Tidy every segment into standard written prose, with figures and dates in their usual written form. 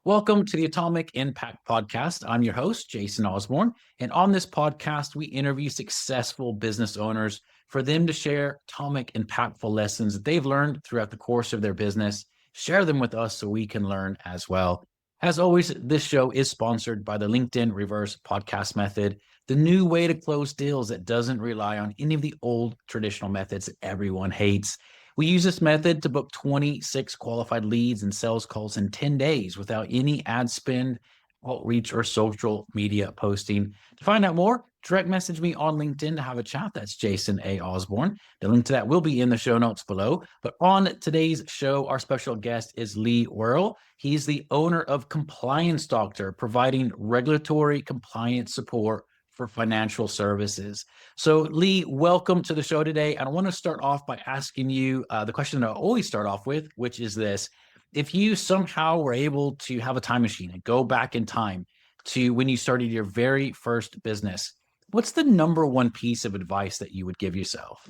Welcome to the Atomic Impact Podcast. I'm your host, Jason Osborn. And on this podcast, we interview successful business owners for them to share atomic, impactful lessons that they've learned throughout the course of their business, share them with us so we can learn as well. As always, this show is sponsored by the LinkedIn Reverse Podcast Method, the new way to close deals that doesn't rely on any of the old traditional methods that everyone hates. We use this method to book 26 qualified leads and sales calls in 10 days without any ad spend, outreach, or social media posting. To find out more, direct message me on LinkedIn to have a chat. That's Jason A. Osborn. The link to that will be in the show notes below. But on today's show, our special guest is Lee Werrell. He's the owner of Compliance Doctor, providing regulatory compliance support for financial services. So, Lee, welcome to the show today. And I want to start off by asking you the question that I always start off with, which is this. If you somehow were able to have a time machine and go back in time to when you started your very first business, what's the number one piece of advice that you would give yourself?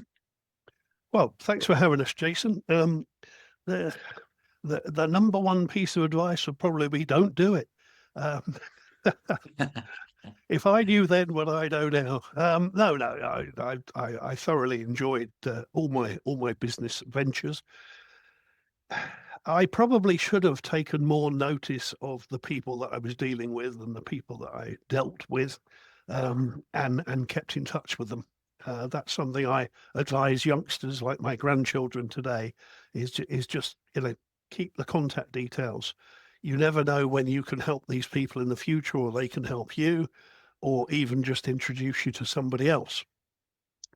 Well, thanks for having us, Jason. The number one piece of advice would probably be don't do it. If I knew then what I know now, I thoroughly enjoyed all my business ventures. I probably should have taken more notice of the people that I was dealing with and the people that I dealt with, and kept in touch with them. That's something I advise youngsters like my grandchildren today is just, keep the contact details. You never know when you can help these people in the future, or they can help you, or even just introduce you to somebody else.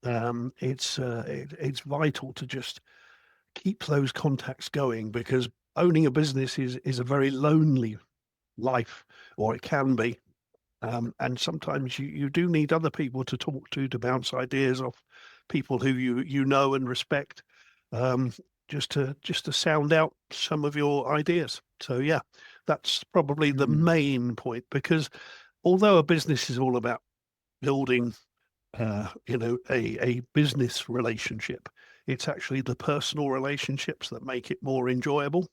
It's vital to just keep those contacts going, because owning a business is a very lonely life, or it can be. And sometimes you do need other people to talk to bounce ideas off, people who you know and respect, just to sound out some of your ideas. So yeah, that's probably the main point, because although a business is all about building, a business relationship, it's actually the personal relationships that make it more enjoyable.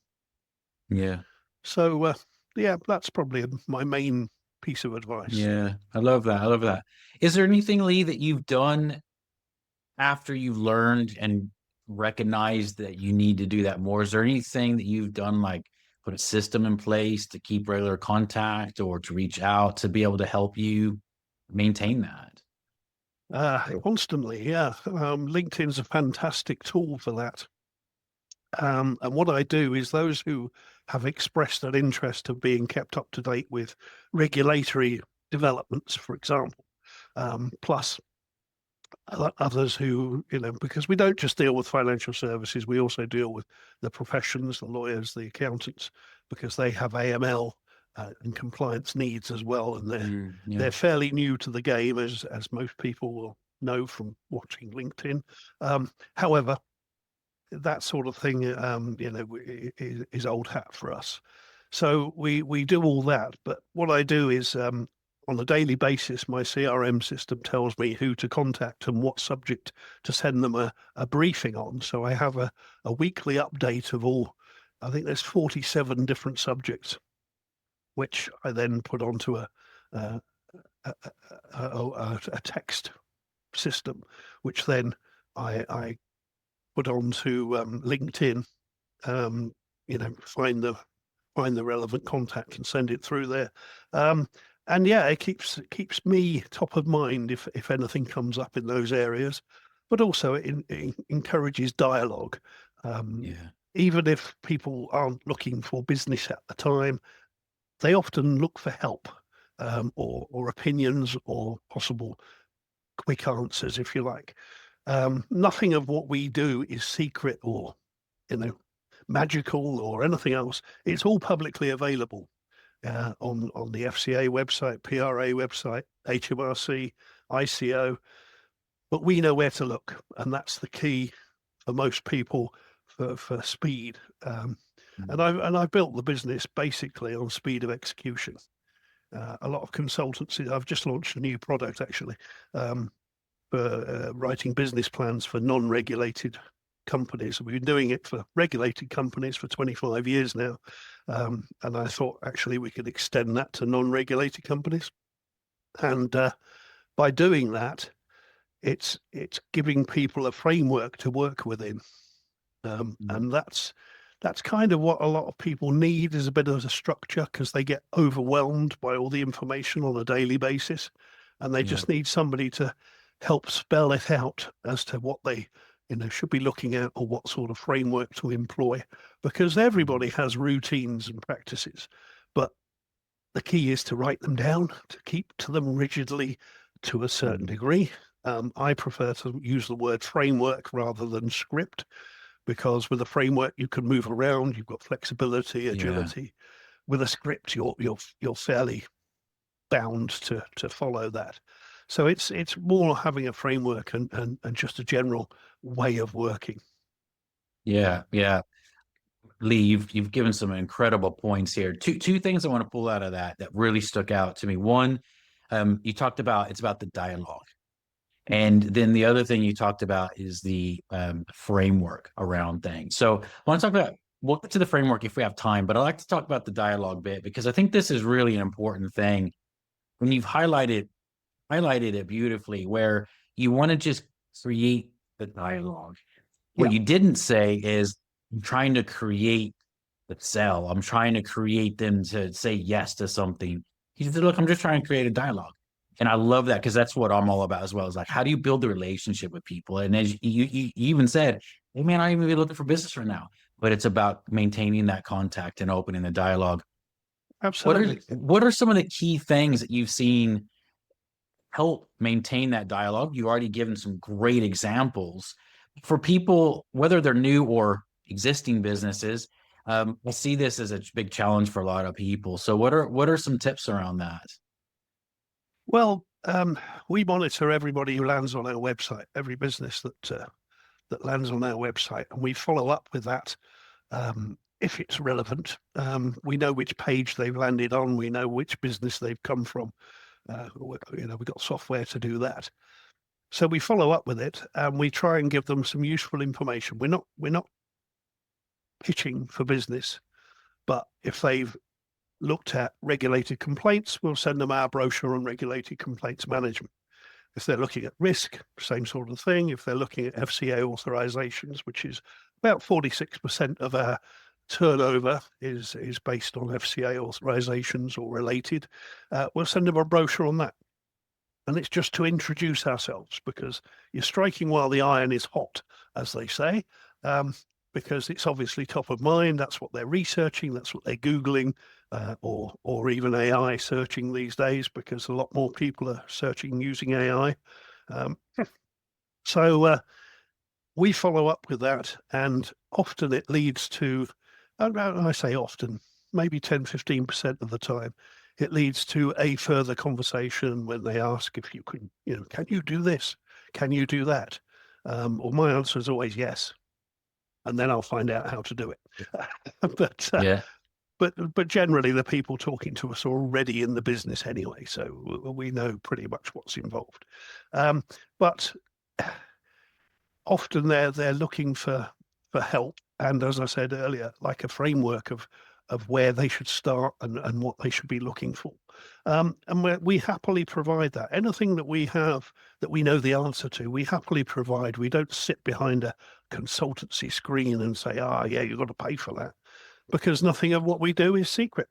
Yeah. So yeah, that's probably my main piece of advice. Yeah. I love that. I love that. Is there anything, Lee, that you've done after you've learned and recognized that you need to do that more? Is there anything that you've done, like put a system in place to keep regular contact or to reach out to be able to help you maintain that? Constantly, yeah. LinkedIn's a fantastic tool for that. And what I do is, those who have expressed an interest of being kept up to date with regulatory developments, for example, plus others who, because we don't just deal with financial services, we also deal with the professions, the lawyers, the accountants, because they have AML and compliance needs as well, and they're fairly new to the game, as most people will know from watching LinkedIn. However, that sort of thing, is old hat for us. So we do all that. But what I do is, on a daily basis, my CRM system tells me who to contact and what subject to send them a briefing on. So I have a weekly update of all, I think there's 47 different subjects, which I then put onto a text system, which then I put onto LinkedIn. Find the relevant contact and send it through there. And yeah, it keeps me top of mind if anything comes up in those areas, but also it encourages dialogue. Even if people aren't looking for business at the time, they often look for help, or opinions, or possible quick answers, if you like. Nothing of what we do is secret or, magical or anything else. It's all publicly available on the FCA website, PRA website, HMRC, ICO. But we know where to look, and that's the key for most people for speed. And I've built the business basically on speed of execution. A lot of consultancy. I've just launched a new product, actually, for writing business plans for non-regulated companies. We've been doing it for regulated companies for 25 years now. And I thought actually we could extend that to non-regulated companies. And by doing that, it's giving people a framework to work within. And that's kind of what a lot of people need, is a bit of a structure, because they get overwhelmed by all the information on a daily basis, and they just need somebody to help spell it out as to what they should be looking at, or what sort of framework to employ, because everybody has routines and practices, but the key is to write them down, to keep to them rigidly to a certain degree. I prefer to use the word framework rather than script, because with a framework you can move around, you've got flexibility, agility. With a script, you're fairly bound to follow that. So it's more having a framework and just a general way of working. Yeah. Lee, you've given some incredible points here. Two things I want to pull out of that really stuck out to me. One, you talked about, it's about the dialogue. And then the other thing you talked about is the framework around things. So I want to talk about, we'll get to the framework if we have time, but I'd like to talk about the dialogue bit, because I think this is really an important thing. When you've highlighted it beautifully, where you want to just create the dialogue. What you didn't say is, I'm trying to create the sell. I'm trying to create them to say yes to something. He said, look, I'm just trying to create a dialogue. And I love that, because that's what I'm all about as well. Is like, how do you build the relationship with people? And as you even said, hey, man, I ain't even looking for business right now, but it's about maintaining that contact and opening the dialogue. Absolutely. What are some of the key things that you've seen help maintain that dialogue? You already given some great examples for people, whether they're new or existing businesses. I see this as a big challenge for a lot of people. So what are some tips around that? Well, we monitor everybody who lands on our website, every business that lands on our website, and we follow up with that if it's relevant. We know which page they've landed on. We know which business they've come from. We've got software to do that. So we follow up with it, and we try and give them some useful information. We're not pitching for business, but if they've looked at regulated complaints, we'll send them our brochure on regulated complaints management. If they're looking at risk, same sort of thing. If they're looking at FCA authorizations, which is about 46% of our turnover is based on FCA authorizations or related, we'll send them a brochure on that. And it's just to introduce ourselves, because you're striking while the iron is hot, as they say, because it's obviously top of mind. That's what they're researching. That's what they're Googling, or even AI searching these days, because a lot more people are searching using AI. So we follow up with that, and often it leads to, I say often, maybe 10, 15% of the time, it leads to a further conversation when they ask if you can, can you do this? Can you do that? Or my answer is always yes. And then I'll find out how to do it. But generally the people talking to us are already in the business anyway, so we know pretty much what's involved. But often they're looking for help, and as I said earlier, like a framework of where they should start and what they should be looking for. And we happily provide that. Anything that we have that we know the answer to, we happily provide. We don't sit behind a consultancy screen and say, yeah, you've got to pay for that, because nothing of what we do is secret.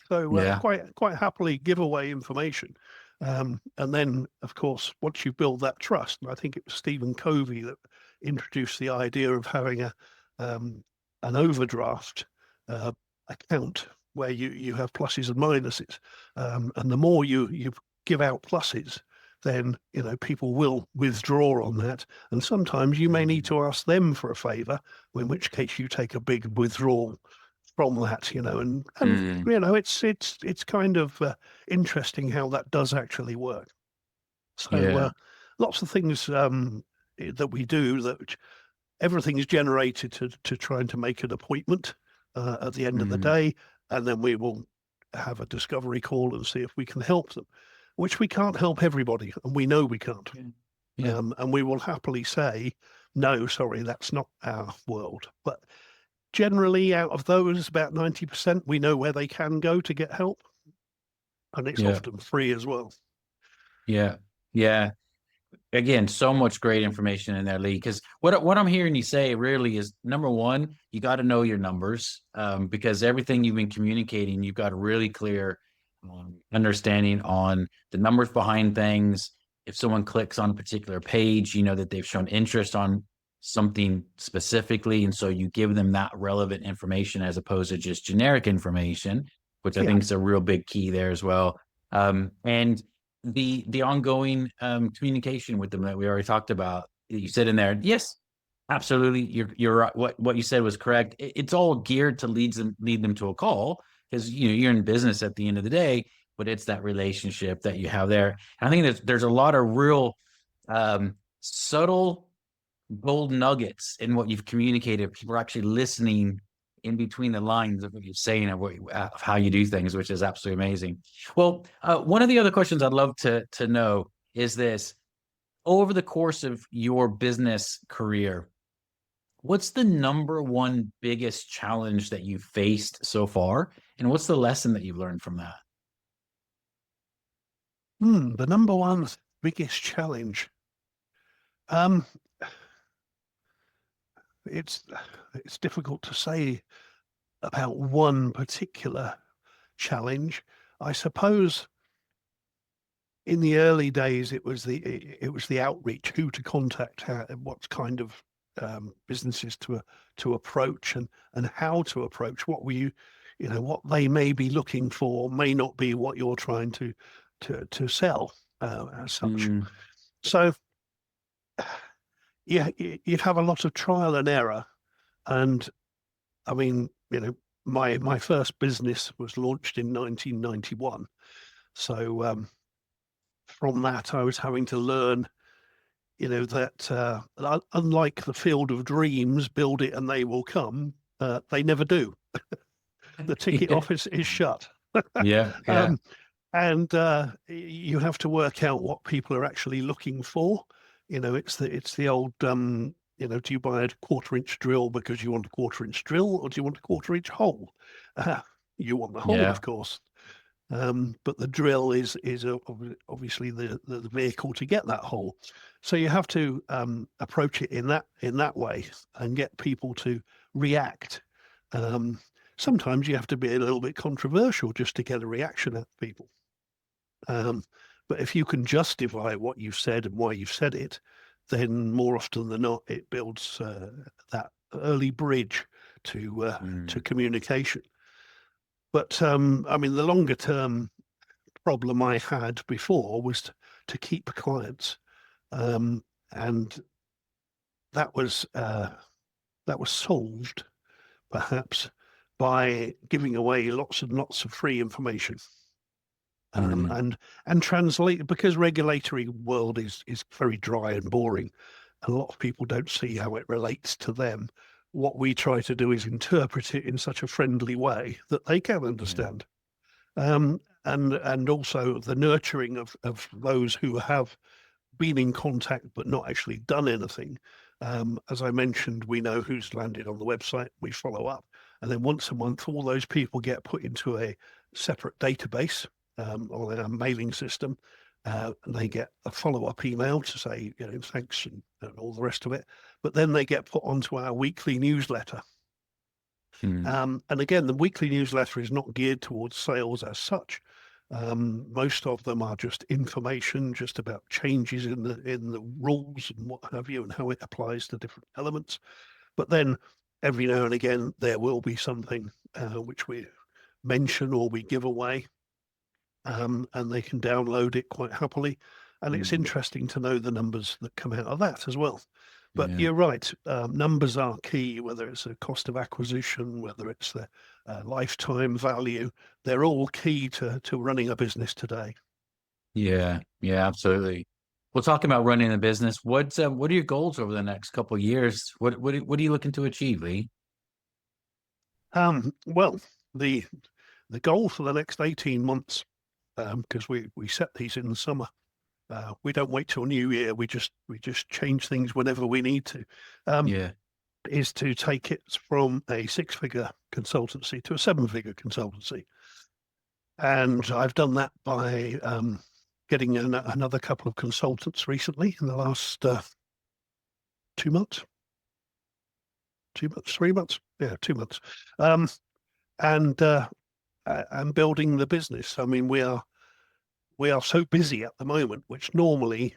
So quite happily give away information. And then, of course, once you build that trust, and I think it was Stephen Covey that introduced the idea of having an overdraft account where you have pluses and minuses, and the more you give out pluses, then people will withdraw on that, and sometimes you may need to ask them for a favor, in which case you take a big withdrawal from that, and it's kind of interesting how that does actually work. So lots of things that we do, that everything is generated to trying to make an appointment at the end of the day, and then we will have a discovery call and see if we can help them, which we can't help everybody, and we know we can't. And we will happily say, No, sorry, that's not our world. But generally, out of those, about 90%, we know where they can go to get help, and it's Yeah. often free as well. Yeah. Yeah. Again, so much great information in there, Lee. Because what I'm hearing you say really is, number one, you got to know your numbers, because everything you've been communicating, you've got a really clear understanding on the numbers behind things. If someone clicks on a particular page, you know that they've shown interest on something specifically, and so you give them that relevant information as opposed to just generic information, which I Yeah, think is a real big key there as well. And the ongoing communication with them that we already talked about. You said in there, yes, absolutely. You're right. What you said was correct. It's all geared to lead them to a call, because you're in business at the end of the day, but it's that relationship that you have there. And I think there's a lot of real subtle gold nuggets in what you've communicated. People are actually listening in between the lines of what you're saying, of how you do things, which is absolutely amazing. Well, one of the other questions I'd love to know is this: over the course of your business career, what's the number one biggest challenge that you've faced so far, and what's the lesson that you've learned from that? the number one biggest challenge. Um, it's it's difficult to say about one particular challenge. I suppose in the early days, it was the outreach, who to contact, what kind of businesses to approach, and how to approach. What what they may be looking for may not be what you're trying to sell as such. Mm, So yeah, you'd have a lot of trial and error. And I mean, my first business was launched in 1991. So from that, I was having to learn, that unlike the field of dreams, build it and they will come, they never do. The ticket yeah, office is shut. yeah, yeah, um, and you have to work out what people are actually looking for. It's the old, do you buy a 1/4 inch drill because you want a 1/4 inch drill, or do you want a 1/4 inch hole? Uh, you want the hole, yeah. of course. But the drill is obviously the vehicle to get that hole. So you have to approach it in that way and get people to react. Um, Sometimes you have to be a little bit controversial just to get a reaction out of people. Um, but if you can justify what you've said and why you've said it, then more often than not, it builds that early bridge to Mm, communication. But I mean, the longer term problem I had before was to keep clients, and that was uh, that was solved perhaps by giving away lots and lots of free information, mm, and translate, because regulatory world is very dry and boring. A lot of people don't see how it relates to them. What we try to do is interpret it in such a friendly way that they can yeah, understand. And also the nurturing of those who have been in contact but not actually done anything. As I mentioned, we know who's landed on the website, we follow up, and then once a month, all those people get put into a separate database, or a mailing system, and they get a follow-up email to say, thanks, and all the rest of it. But then they get put onto our weekly newsletter. mm, And again, the weekly newsletter is not geared towards sales as such. Most of them are just information, just about changes in the rules and what have you, and how it applies to different elements. But then every now and again, there will be something which we mention or we give away, and they can download it quite happily. And it's mm, interesting to know the numbers that come out of that as well. But yeah. you're right, numbers are key, whether it's a cost of acquisition, whether it's the lifetime value. They're all key to running a business today. Yeah, yeah, absolutely. Well, talking about running a business, what are your goals over the next couple of years? What are you looking to achieve, Lee? Well, the goal for the next 18 months, because we set these in the summer, We don't wait till New Year. We just change things whenever we need to. Yeah. Is to take it from a 6-figure consultancy to a 7-figure consultancy, and I've done that by getting another couple of consultants recently in the last 2 months, 3 months, 2 months, and building the business. I mean, we are so busy at the moment, which normally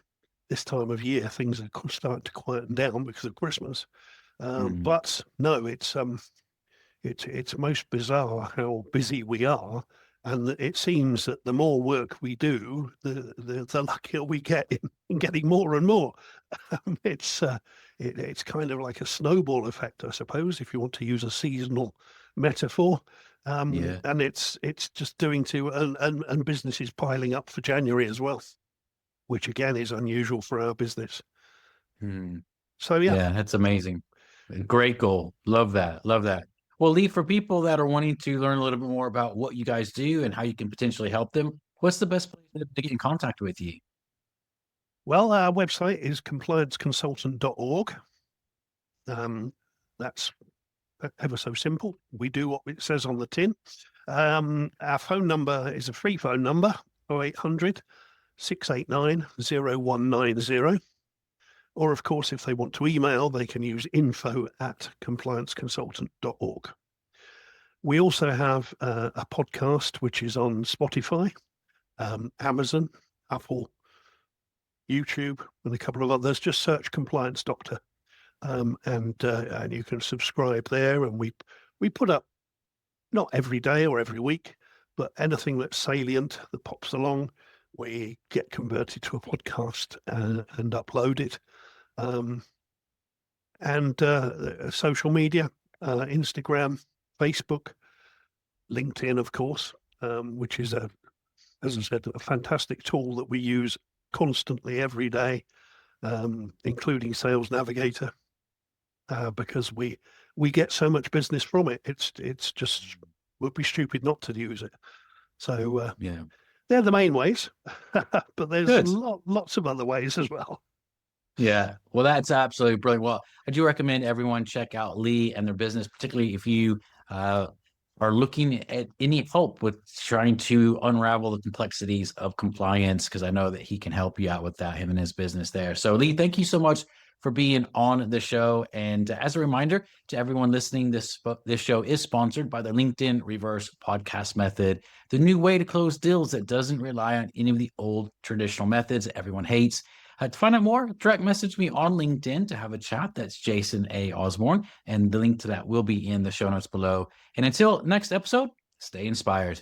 this time of year things are starting to quieten down because of Christmas. But no, it's most bizarre how busy we are, and it seems that the more work we do, the luckier we get in getting more and more. It's kind of like a snowball effect, I suppose, if you want to use a seasonal metaphor. And it's just doing to and businesses piling up for January as well, which again is unusual for our business. So Yeah, that's amazing. Great goal. Love that. Love that. Well, Lee, for people that are wanting to learn a little bit more about what you guys do and how you can potentially help them, what's the best place to get in contact with you? Well, our website is complianceconsultant.org. That's ever so simple. We do what it says on the tin. Our phone number is a free phone number, 0800 689 0190. Or, of course, if they want to email, they can use info@complianceconsultant.org. We also have a podcast, which is on Spotify, Amazon, Apple, YouTube, and a couple of others. Just search Compliance Doctor, and you can subscribe there. And we put up, not every day or every week, but anything that's salient that pops along, we get converted to a podcast and upload it. And social media, Instagram, Facebook, LinkedIn, of course, which is, as I said, a fantastic tool that we use constantly every day, including Sales Navigator, because we get so much business from it. It's just, would be stupid not to use it. So they're the main ways, but there's lots of other ways as well. Yeah, well, that's absolutely brilliant. Well, I do recommend everyone check out Lee and their business, particularly if you are looking at any help with trying to unravel the complexities of compliance, because I know that he can help you out with that, him and his business there. So, Lee, thank you so much for being on the show. And as a reminder to everyone listening, this show is sponsored by the LinkedIn Reverse Podcast Method, the new way to close deals that doesn't rely on any of the old traditional methods that everyone hates. To find out more, direct message me on LinkedIn to have a chat. That's Jason A. Osborn, and the link to that will be in the show notes below. And until next episode, stay inspired.